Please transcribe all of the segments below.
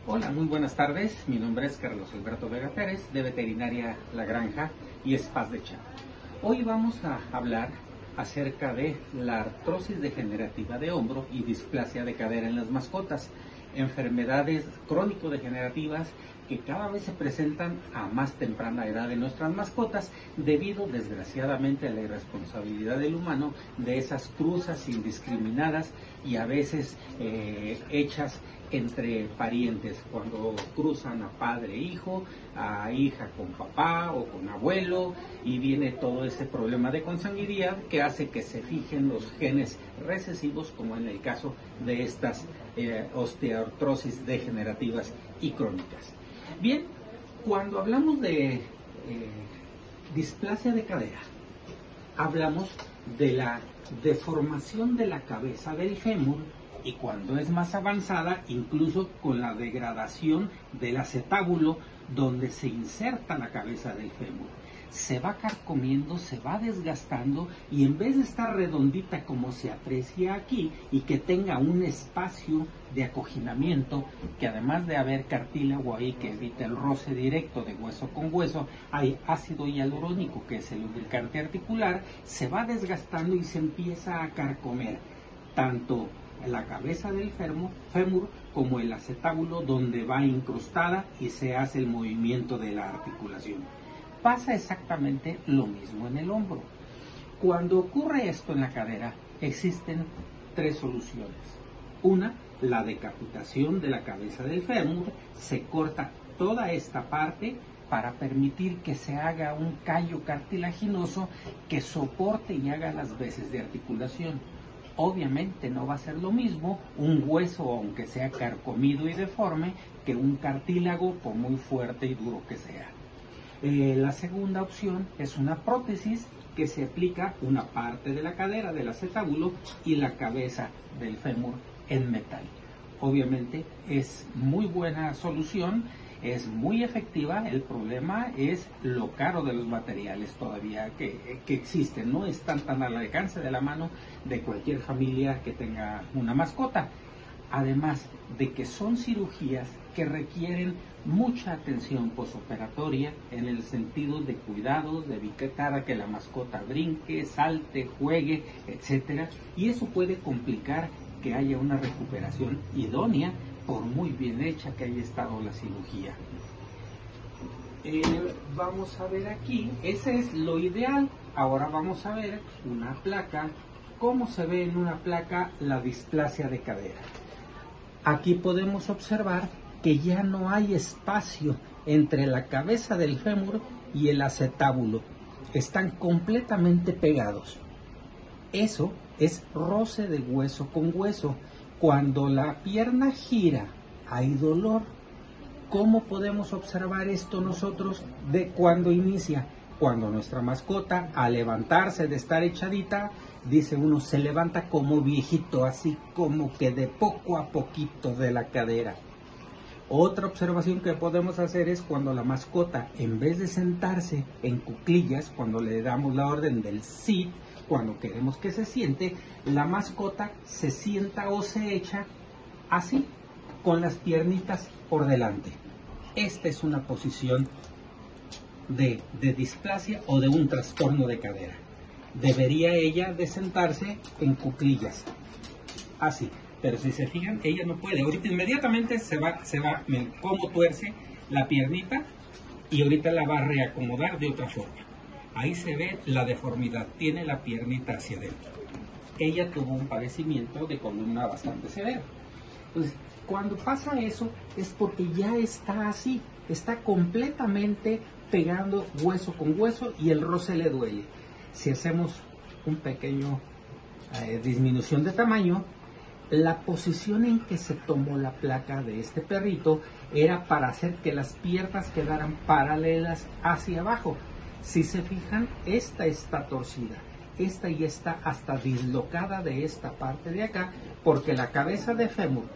Hola, muy buenas tardes. Mi nombre es Carlos Alberto Vega Pérez, de Veterinaria La Granja y Spas de Chapa. Hoy vamos a hablar acerca de la artrosis degenerativa de hombro y displasia de cadera en las mascotas, enfermedades crónico-degenerativas que cada vez se presentan a más temprana edad de nuestras mascotas debido desgraciadamente a la irresponsabilidad del humano de esas cruzas indiscriminadas y a veces hechas entre parientes, cuando cruzan a padre e hijo, a hija con papá o con abuelo, y viene todo ese problema de consanguinidad que hace que se fijen los genes recesivos, como en el caso de estas osteoartrosis degenerativas y crónicas. Bien, cuando hablamos de displasia de cadera, hablamos de la deformación de la cabeza del fémur, y cuando es más avanzada, incluso con la degradación del acetábulo donde se inserta la cabeza del fémur. Se va carcomiendo, se va desgastando, y en vez de estar redondita como se aprecia aquí y que tenga un espacio de acoginamiento, que además de haber cartílago ahí que evita el roce directo de hueso con hueso, hay ácido hialurónico, que es el lubricante articular, se va desgastando y se empieza a carcomer tanto la cabeza del fémur como el acetábulo donde va incrustada y se hace el movimiento de la articulación. Pasa exactamente lo mismo en el hombro. Cuando ocurre esto en la cadera, existen tres soluciones. Una, la decapitación de la cabeza del fémur, se corta toda esta parte para permitir que se haga un callo cartilaginoso que soporte y haga las veces de articulación. Obviamente no va a ser lo mismo un hueso, aunque sea carcomido y deforme, que un cartílago por muy fuerte y duro que sea. La segunda opción es una prótesis que se aplica una parte de la cadera del acetábulo y la cabeza del fémur en metal. Obviamente es muy buena solución, es muy efectiva. El problema es lo caro de los materiales todavía que existen. No están tan al alcance de la mano de cualquier familia que tenga una mascota. Además de que son cirugías que requieren mucha atención posoperatoria en el sentido de cuidados, de evitar que la mascota brinque, salte, juegue, etc. Y eso puede complicar que haya una recuperación idónea por muy bien hecha que haya estado la cirugía. Vamos a ver aquí, ese es lo ideal. Ahora vamos a ver una placa, cómo se ve en una placa la displasia de cadera. Aquí podemos observar que ya no hay espacio entre la cabeza del fémur y el acetábulo. Están completamente pegados. Eso es roce de hueso con hueso. Cuando la pierna gira, hay dolor. ¿Cómo podemos observar esto nosotros de cuando inicia? Cuando nuestra mascota, al levantarse de estar echadita, dice uno, se levanta como viejito, así como que de poco a poquito de la cadera. Otra observación que podemos hacer es cuando la mascota, en vez de sentarse en cuclillas, cuando le damos la orden del sit, cuando queremos que se siente, la mascota se sienta o se echa así, con las piernitas por delante. Esta es una posición de displasia o de un trastorno de cadera. Debería ella de sentarse en cuclillas, así. Pero si se fijan, ella no puede. Ahorita inmediatamente se va, como tuerce la piernita y ahorita la va a reacomodar de otra forma. Ahí se ve la deformidad, tiene la piernita hacia adentro. Ella tuvo un padecimiento de columna bastante severo. Entonces, cuando pasa eso es porque ya está así, está completamente pegando hueso con hueso y el roce le duele. Si hacemos un pequeño disminución de tamaño, la posición en que se tomó la placa de este perrito era para hacer que las piernas quedaran paralelas hacia abajo. Si se fijan, esta está torcida, esta ya está hasta dislocada de esta parte de acá, porque la cabeza de fémur,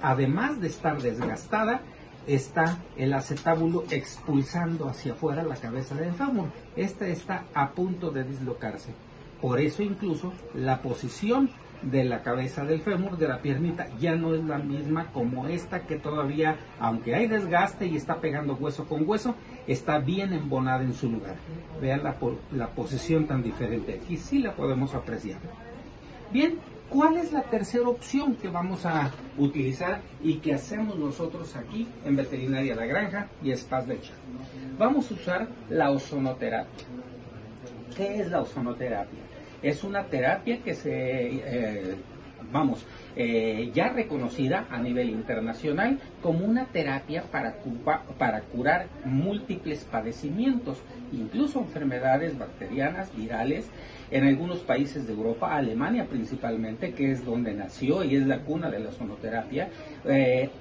además de estar desgastada, está el acetábulo expulsando hacia afuera la cabeza del fémur. Esta está a punto de dislocarse. Por eso incluso la posición de la cabeza del fémur, de la piernita, ya no es la misma como esta que todavía, aunque hay desgaste y está pegando hueso con hueso, está bien embonada en su lugar. Vean la posición tan diferente. Aquí sí la podemos apreciar. Bien, ¿cuál es la tercera opción que vamos a utilizar y que hacemos nosotros aquí en Veterinaria La Granja y Spas de Chat? Vamos a usar la ozonoterapia. ¿Qué es la ozonoterapia? Es una terapia que ya reconocida a nivel internacional como una terapia para curar múltiples padecimientos, incluso enfermedades bacterianas, virales. En algunos países de Europa, Alemania principalmente, que es donde nació y es la cuna de la ozonoterapia,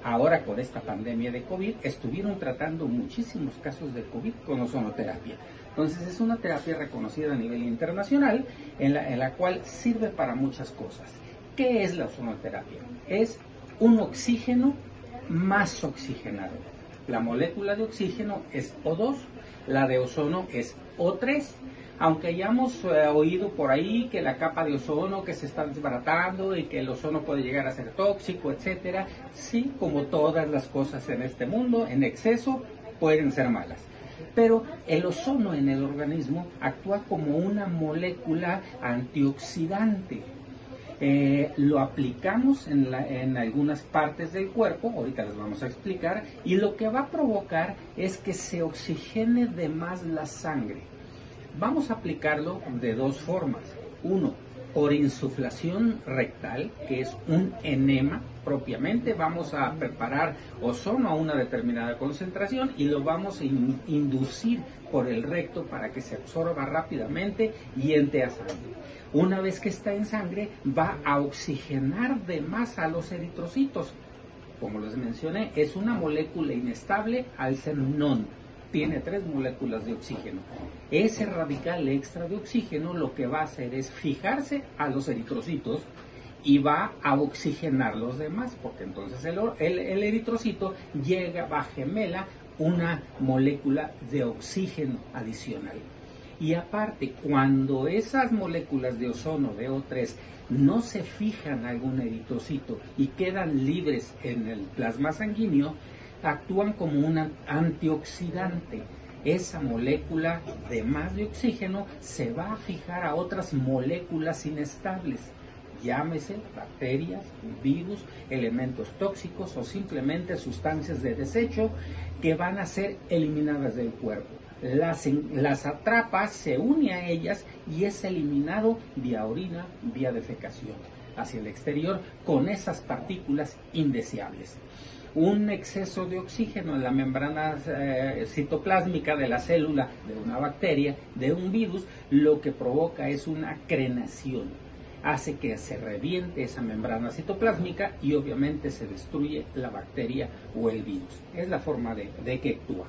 ahora con esta pandemia de COVID, estuvieron tratando muchísimos casos de COVID con ozonoterapia. Entonces es una terapia reconocida a nivel internacional en la cual sirve para muchas cosas. ¿Qué es la ozonoterapia? Es un oxígeno más oxigenado. La molécula de oxígeno es O2, la de ozono es O3. Aunque hayamos oído por ahí que la capa de ozono que se está desbaratando y que el ozono puede llegar a ser tóxico, etcétera, sí, como todas las cosas en este mundo, en exceso pueden ser malas. Pero el ozono en el organismo actúa como una molécula antioxidante. Lo aplicamos en algunas partes del cuerpo, ahorita les vamos a explicar, y lo que va a provocar es que se oxigene de más la sangre. Vamos a aplicarlo de dos formas. Uno, por insuflación rectal, que es un enema propiamente. Vamos a preparar ozono a una determinada concentración y lo vamos a inducir por el recto para que se absorba rápidamente y entre a sangre. Una vez que está en sangre, va a oxigenar de más a los eritrocitos. Como les mencioné, es una molécula inestable al ser non. Tiene 3 moléculas de oxígeno. Ese radical extra de oxígeno lo que va a hacer es fijarse a los eritrocitos y va a oxigenar los demás, porque entonces el eritrocito va a gemela una molécula de oxígeno adicional. Y aparte, cuando esas moléculas de ozono, de O3, no se fijan a algún eritrocito y quedan libres en el plasma sanguíneo, actúan como un antioxidante. Esa molécula de más de oxígeno se va a fijar a otras moléculas inestables, llámese bacterias, virus, elementos tóxicos o simplemente sustancias de desecho que van a ser eliminadas del cuerpo. Las atrapa, se une a ellas y es eliminado vía orina, vía defecación hacia el exterior con esas partículas indeseables. Un exceso de oxígeno en la membrana citoplásmica de la célula de una bacteria, de un virus, lo que provoca es una crenación. Hace que se reviente esa membrana citoplásmica y obviamente se destruye la bacteria o el virus. Es la forma de que actúa.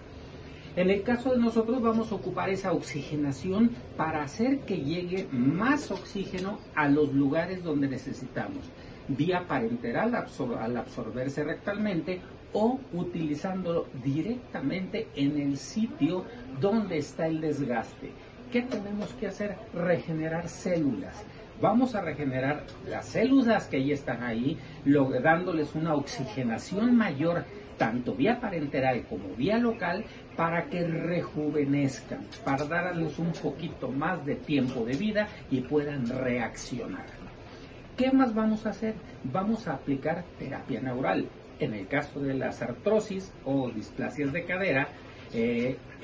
En el caso de nosotros vamos a ocupar esa oxigenación para hacer que llegue más oxígeno a los lugares donde necesitamos, vía parenteral al absorberse rectalmente o utilizándolo directamente en el sitio donde está el desgaste. ¿Qué tenemos que hacer? Regenerar células. Vamos a regenerar las células que ya están ahí, dándoles una oxigenación mayor, tanto vía parenteral como vía local, para que rejuvenezcan, para darles un poquito más de tiempo de vida y puedan reaccionar. ¿Qué más vamos a hacer? Vamos a aplicar terapia neural. En el caso de las artrosis o displasias de cadera,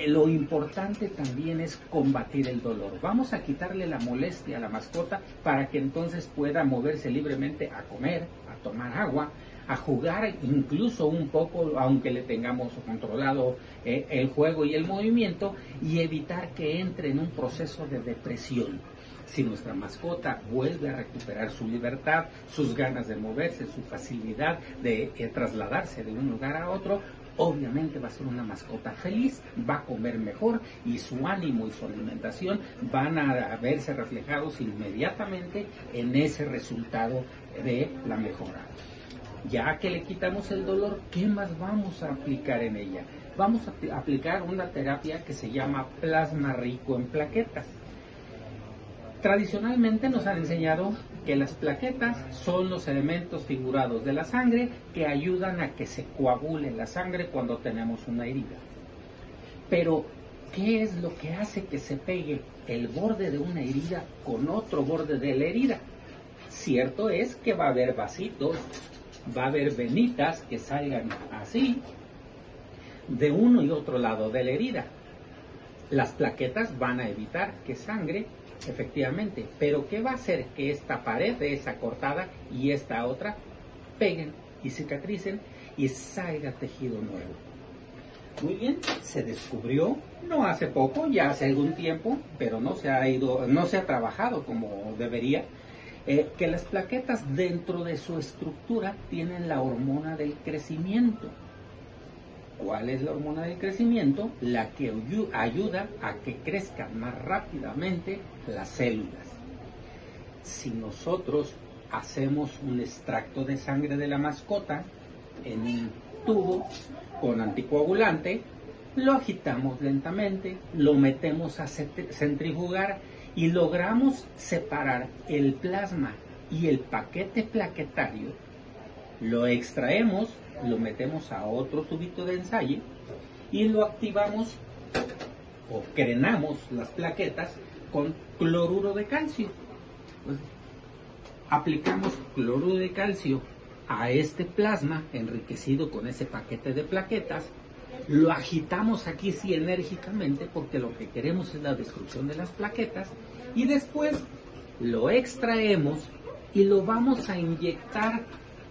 lo importante también es combatir el dolor. Vamos a quitarle la molestia a la mascota para que entonces pueda moverse libremente a comer, a tomar agua, a jugar incluso un poco, aunque le tengamos controlado el juego y el movimiento, y evitar que entre en un proceso de depresión. Si nuestra mascota vuelve a recuperar su libertad, sus ganas de moverse, su facilidad de trasladarse de un lugar a otro, obviamente va a ser una mascota feliz, va a comer mejor y su ánimo y su alimentación van a verse reflejados inmediatamente en ese resultado de la mejora. Ya que le quitamos el dolor, ¿qué más vamos a aplicar en ella? Vamos a aplicar una terapia que se llama plasma rico en plaquetas. Tradicionalmente nos han enseñado que las plaquetas son los elementos figurados de la sangre que ayudan a que se coagule la sangre cuando tenemos una herida. Pero, ¿qué es lo que hace que se pegue el borde de una herida con otro borde de la herida? Cierto es que va a haber vasitos, va a haber venitas que salgan así, de uno y otro lado de la herida. Las plaquetas van a evitar que sangre, efectivamente, pero ¿qué va a hacer? Que esta pared de esa cortada y esta otra peguen y cicatricen y salga tejido nuevo. Muy bien, se descubrió no hace poco, ya hace algún tiempo, pero no se ha trabajado como debería, que las plaquetas dentro de su estructura tienen la hormona del crecimiento. ¿Cuál es la hormona del crecimiento? La que ayuda a que crezcan más rápidamente las células. Si nosotros hacemos un extracto de sangre de la mascota en un tubo con anticoagulante, lo agitamos lentamente, lo metemos a centrifugar y logramos separar el plasma y el paquete plaquetario, lo extraemos, lo metemos a otro tubito de ensayo y lo activamos o crenamos las plaquetas con cloruro de calcio. Pues, aplicamos cloruro de calcio a este plasma enriquecido con ese paquete de plaquetas, lo agitamos aquí sí enérgicamente porque lo que queremos es la destrucción de las plaquetas y después lo extraemos y lo vamos a inyectar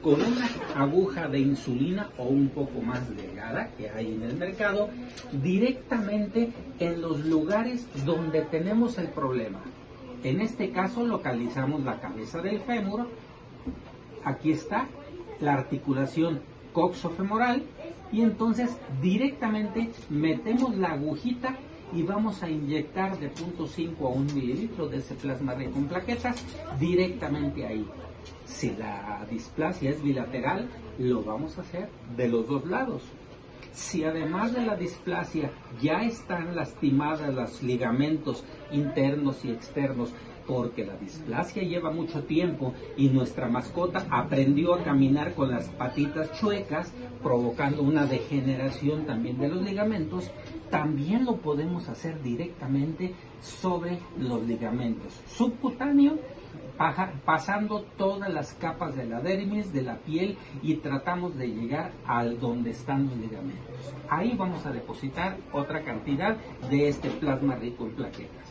con una aguja de insulina o un poco más delgada que hay en el mercado directamente en los lugares donde tenemos el problema. En este caso localizamos la cabeza del fémur, aquí está la articulación coxofemoral y entonces directamente metemos la agujita y vamos a inyectar de 0.5 a 1 mililitro de ese plasma rico en plaquetas directamente ahí. Si la displasia es bilateral, lo vamos a hacer de los dos lados. Si además de la displasia ya están lastimadas los ligamentos internos y externos, porque la displasia lleva mucho tiempo y nuestra mascota aprendió a caminar con las patitas chuecas, provocando una degeneración también de los ligamentos, también lo podemos hacer directamente sobre los ligamentos subcutáneo, pasando todas las capas de la dermis, de la piel, y tratamos de llegar al donde están los ligamentos. Ahí vamos a depositar otra cantidad de este plasma rico en plaquetas.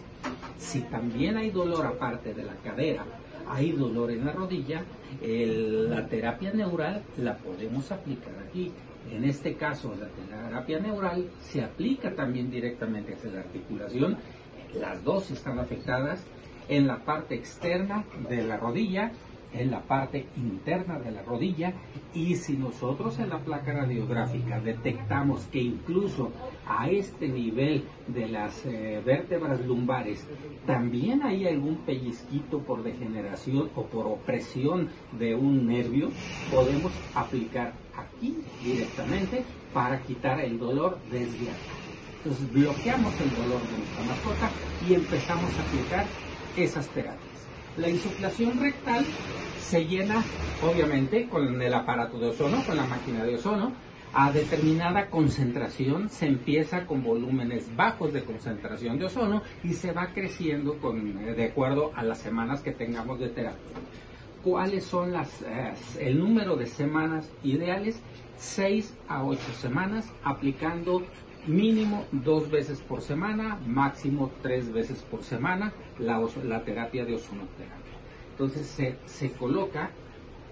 Si también hay dolor aparte de la cadera, hay dolor en la rodilla, la terapia neural la podemos aplicar aquí. En este caso, la terapia neural se aplica también directamente hacia la articulación. Las dos están afectadas en la parte externa de la rodilla, en la parte interna de la rodilla, y si nosotros en la placa radiográfica detectamos que incluso a este nivel de las vértebras lumbares también hay algún pellizquito por degeneración o por opresión de un nervio, podemos aplicar aquí directamente para quitar el dolor desde acá. Entonces bloqueamos el dolor de nuestra mascota y empezamos a aplicar esas terapias. La insuflación rectal se llena obviamente con el aparato de ozono, con la máquina de ozono. A determinada concentración se empieza con volúmenes bajos de concentración de ozono y se va creciendo de acuerdo a las semanas que tengamos de terapia. ¿Cuáles son el número de semanas ideales? 6 a 8 semanas, aplicando mínimo 2 veces por semana, máximo 3 veces por semana la terapia de ozonoterapia. Entonces se coloca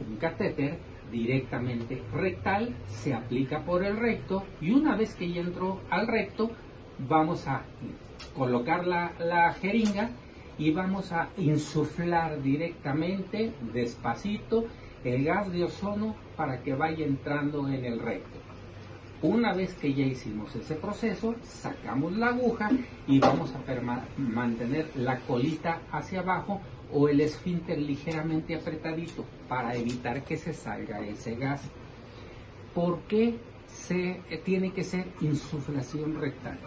un catéter directamente rectal, se aplica por el recto y una vez que ya entró al recto vamos a colocar la jeringa y vamos a insuflar directamente, despacito, el gas de ozono para que vaya entrando en el recto. Una vez que ya hicimos ese proceso, sacamos la aguja y vamos a mantener la colita hacia abajo o el esfínter ligeramente apretadito para evitar que se salga ese gas. ¿Por qué tiene que ser insuflación rectal.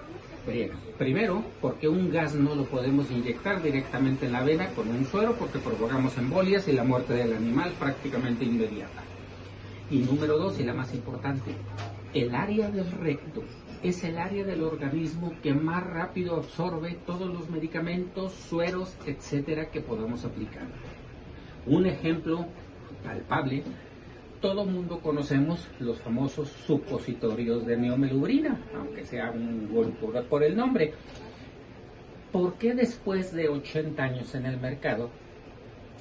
Bien, primero, porque un gas no lo podemos inyectar directamente en la vena con un suero, porque provocamos embolias y la muerte del animal prácticamente inmediata. Y número dos, y la más importante, el área del recto es el área del organismo que más rápido absorbe todos los medicamentos, sueros, etcétera, que podamos aplicar. Un ejemplo palpable: todo mundo conocemos los famosos supositorios de neomelubrina, aunque sea un golpe por el nombre. ¿Por qué después de 80 años en el mercado,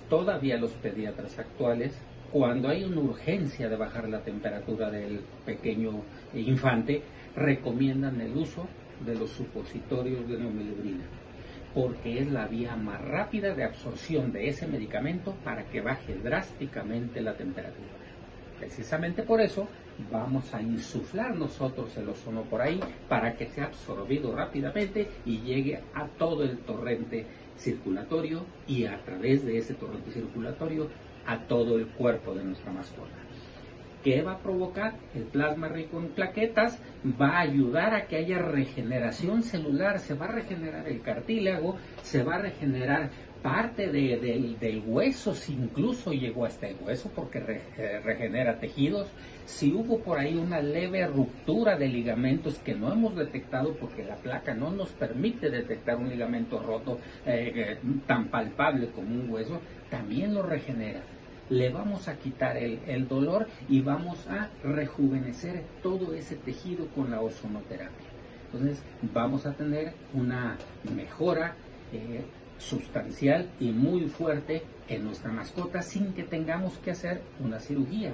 todavía los pediatras actuales, cuando hay una urgencia de bajar la temperatura del pequeño infante, recomiendan el uso de los supositorios de neomelubrina? Porque es la vía más rápida de absorción de ese medicamento para que baje drásticamente la temperatura. Precisamente por eso vamos a insuflar nosotros el ozono por ahí, para que sea absorbido rápidamente y llegue a todo el torrente circulatorio, y a través de ese torrente circulatorio a todo el cuerpo de nuestra mascota. ¿Qué va a provocar? El plasma rico en plaquetas va a ayudar a que haya regeneración celular, se va a regenerar el cartílago, se va a regenerar parte del hueso, si incluso llegó hasta el hueso, porque regenera tejidos. Si hubo por ahí una leve ruptura de ligamentos que no hemos detectado, porque la placa no nos permite detectar un ligamento roto tan palpable como un hueso, también lo regenera. Le vamos a quitar el dolor y vamos a rejuvenecer todo ese tejido con la ozonoterapia. Entonces vamos a tener una mejora sustancial y muy fuerte en nuestra mascota, sin que tengamos que hacer una cirugía.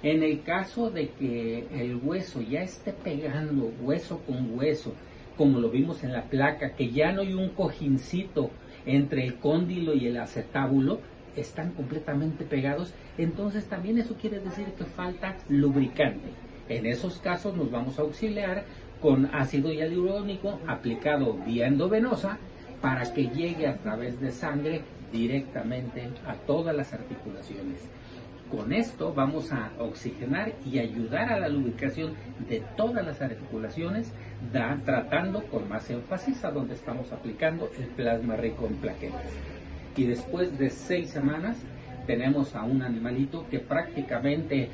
En el caso de que el hueso ya esté pegando hueso con hueso, como lo vimos en la placa, que ya no hay un cojincito entre el cóndilo y el acetábulo, están completamente pegados, entonces también eso quiere decir que falta lubricante. En esos casos nos vamos a auxiliar con ácido hialurónico aplicado vía endovenosa, para que llegue a través de sangre directamente a todas las articulaciones. Con esto vamos a oxigenar y ayudar a la lubricación de todas las articulaciones, tratando con más énfasis a donde estamos aplicando el plasma rico en plaquetas. Y después de 6 semanas tenemos a un animalito que prácticamente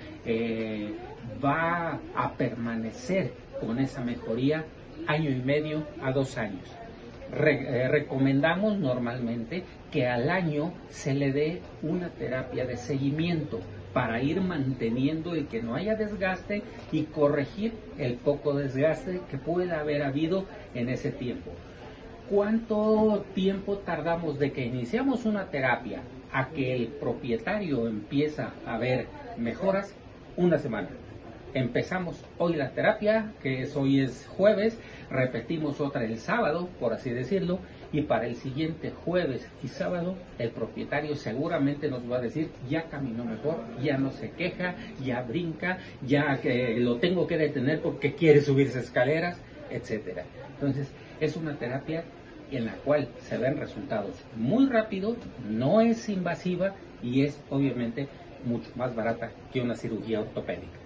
va a permanecer con esa mejoría año y medio a 2 años. Recomendamos normalmente que al año se le dé una terapia de seguimiento para ir manteniendo el que no haya desgaste y corregir el poco desgaste que pueda haber habido en ese tiempo. ¿Cuánto tiempo tardamos de que iniciamos una terapia a que el propietario empieza a ver mejoras? 1 semana. Empezamos hoy la terapia, hoy es jueves, repetimos otra el sábado, por así decirlo, y para el siguiente jueves y sábado el propietario seguramente nos va a decir: ya caminó mejor, ya no se queja, ya brinca, ya que lo tengo que detener porque quiere subirse escaleras, etcétera. Entonces es una terapia en la cual se ven resultados muy rápidos, no es invasiva y es obviamente mucho más barata que una cirugía ortopédica.